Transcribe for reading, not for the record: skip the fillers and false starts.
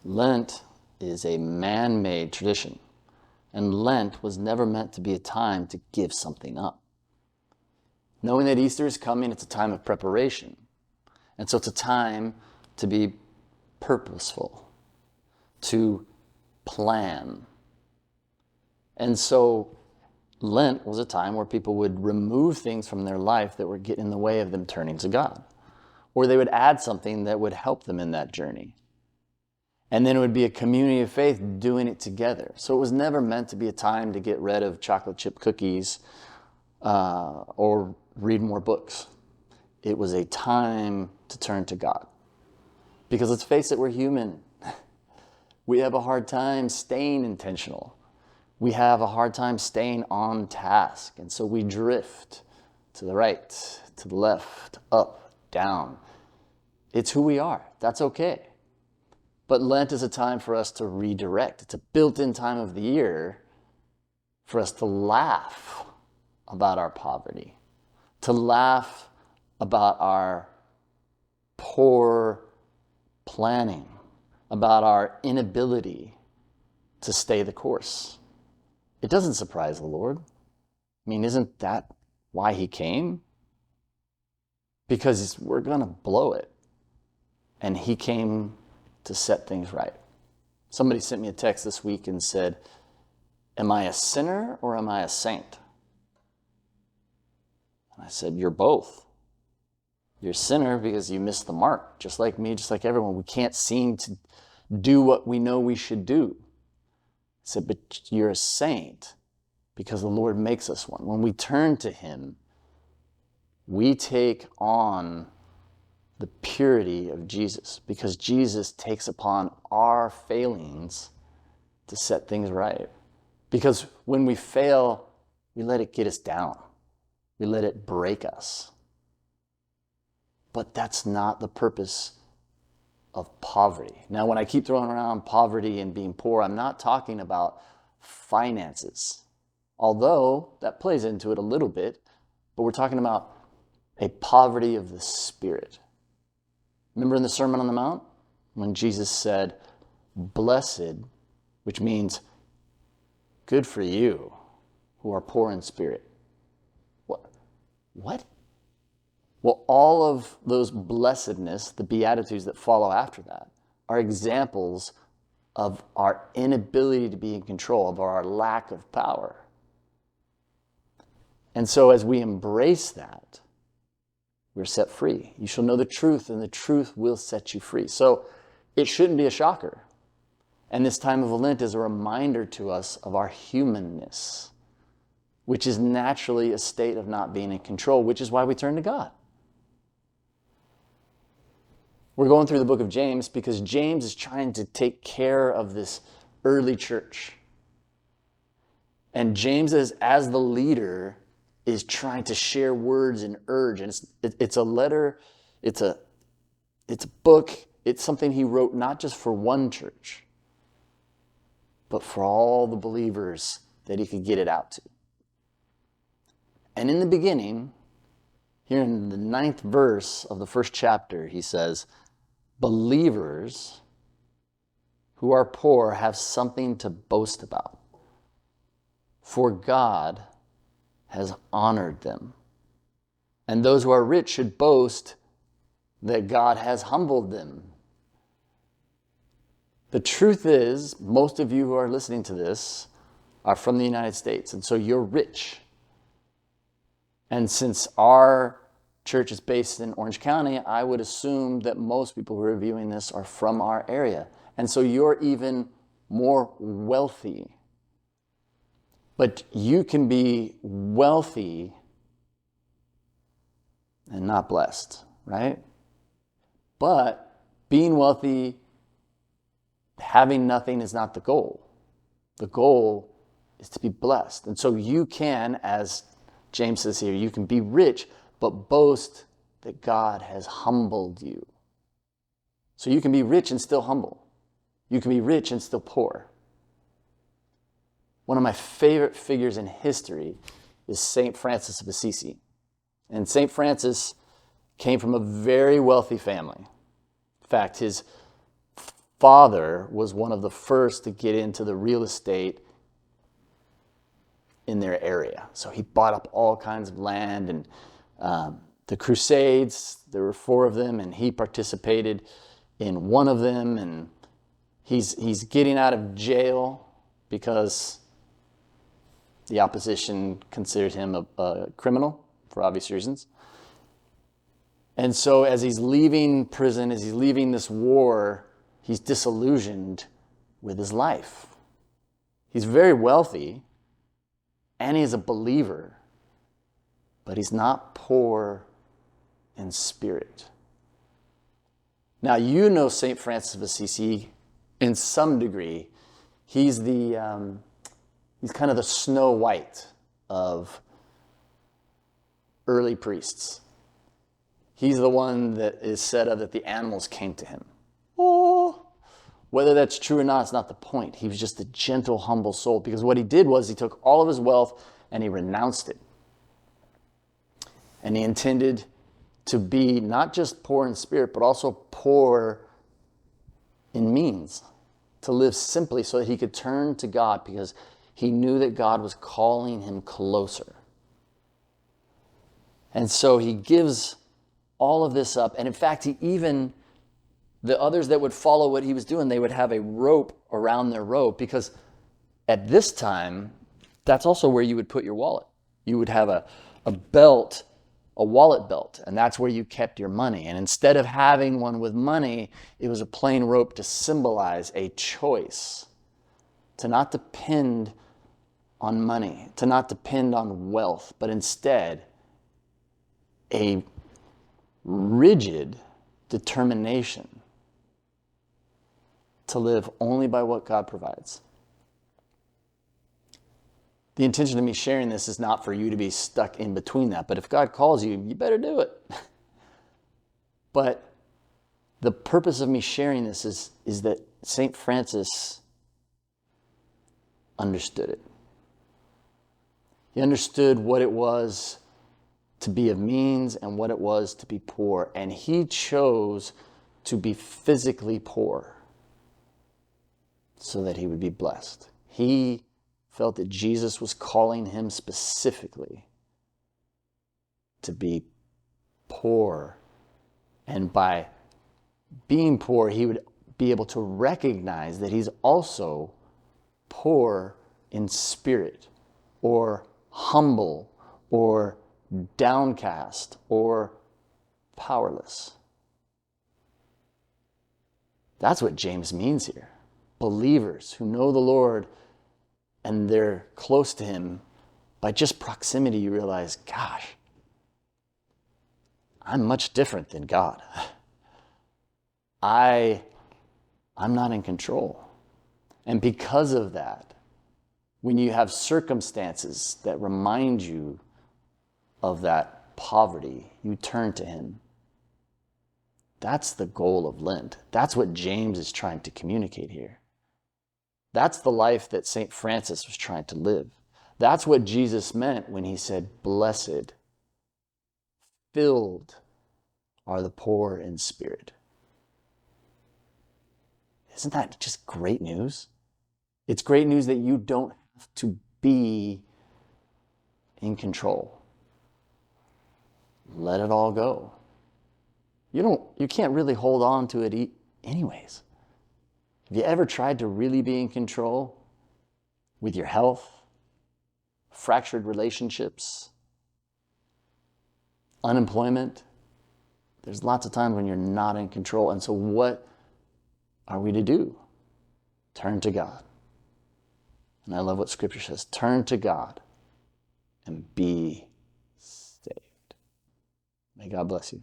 Lent is a man-made tradition, and Lent was never meant to be a time to give something up. Knowing that Easter is coming, it's a time of preparation. And so it's a time to be purposeful, to plan. And so Lent was a time where people would remove things from their life that were getting in the way of them turning to God. Or they would add something that would help them in that journey. And then it would be a community of faith doing it together. So it was never meant to be a time to get rid of chocolate chip cookies or read more books. It was a time to turn to God. Because let's face it, we're human. We have a hard time staying intentional. We have a hard time staying on task. And so we drift to the right, to the left, up, down. It's who we are. That's okay. But Lent is a time for us to redirect. It's a built-in time of the year for us to laugh about our poverty, to laugh about our poor planning, about our inability to stay the course. It doesn't surprise the Lord. I mean, isn't that why he came? Because we're going to blow it. And he came to set things right. Somebody sent me a text this week and said, "Am I a sinner or am I a saint?" And I said, "You're both. You're a sinner because you missed the mark, just like me, just like everyone. We can't seem to do what we know we should do." I said, "But you're a saint because the Lord makes us one. When we turn to him, we take on the purity of Jesus, because Jesus takes upon our failings to set things right. Because when we fail, we let it get us down. We let it break us. But that's not the purpose of poverty. Now, when I keep throwing around poverty and being poor, I'm not talking about finances, although that plays into it a little bit, but we're talking about a poverty of the spirit. Remember in the Sermon on the Mount when Jesus said, "Blessed," which means good for you who are poor in spirit. What? Well, all of those blessedness, the Beatitudes that follow after that, are examples of our inability to be in control, of our lack of power. And so as we embrace that, we're set free. You shall know the truth, and the truth will set you free. So it shouldn't be a shocker. And this time of Lent is a reminder to us of our humanness, which is naturally a state of not being in control, which is why we turn to God. We're going through the book of James because James is trying to take care of this early church. And James, as the leader, is trying to share words and urge. And it's a letter, it's a book, it's something he wrote not just for one church, but for all the believers that he could get it out to. And in the beginning, here in the 9th verse of the 1st chapter, he says, "Believers who are poor have something to boast about, for God has honored them. And those who are rich should boast that God has humbled them." The truth is, most of you who are listening to this are from the United States, and so you're rich. And since our church is based in Orange County, I would assume that most people who are viewing this are from our area. And so you're even more wealthy. But you can be wealthy and not blessed, right? But being wealthy, having nothing is not the goal. The goal is to be blessed. And so you can, as James says here, you can be rich, but boast that God has humbled you. So you can be rich and still humble. You can be rich and still poor. One of my favorite figures in history is St. Francis of Assisi. And St. Francis came from a very wealthy family. In fact, his father was one of the first to get into the real estate in their area. So he bought up all kinds of land, and the Crusades, there were 4 of them, and he participated in one of them, and he's getting out of jail because the opposition considered him a criminal for obvious reasons. And so as he's leaving prison, as he's leaving this war, he's disillusioned with his life. He's very wealthy, and he's a believer, but he's not poor in spirit. Now, you know St. Francis of Assisi in some degree. He's kind of the Snow White of early priests. He's the one that is said of that the animals came to him. Oh, whether that's true or not, it's not the point. He was just a gentle, humble soul, because what he did was he took all of his wealth and he renounced it. And he intended to be not just poor in spirit, but also poor in means, to live simply so that he could turn to God, because he knew that God was calling him closer. And so he gives all of this up. And in fact, the others that would follow what he was doing, they would have a rope around their robe, because at this time, that's also where you would put your wallet. You would have a belt, a wallet belt, and that's where you kept your money. And instead of having one with money, it was a plain rope to symbolize a choice, to not depend on money, to not depend on wealth, but instead a rigid determination to live only by what God provides. The intention of me sharing this is not for you to be stuck in between that, but if God calls you, you better do it. But the purpose of me sharing this is that St. Francis understood it. He understood what it was to be of means and what it was to be poor. And he chose to be physically poor so that he would be blessed. He felt that Jesus was calling him specifically to be poor. And by being poor, he would be able to recognize that he's also poor in spirit, or humble, or downcast, or powerless. That's what James means here. Believers who know the Lord and they're close to him, by just proximity you realize, gosh, I'm much different than God. I'm not in control. And because of that, when you have circumstances that remind you of that poverty, you turn to him. That's the goal of Lent. That's what James is trying to communicate here. That's the life that St. Francis was trying to live. That's what Jesus meant when he said, blessed, filled are the poor in spirit. Isn't that just great news? It's great news that you don't have to be in control. Let it all go. You can't really hold on to it anyways. Have you ever tried to really be in control with your health, fractured relationships, unemployment? There's lots of times when you're not in control. And so what are we to do? Turn to God. And I love what Scripture says. Turn to God and be saved. May God bless you.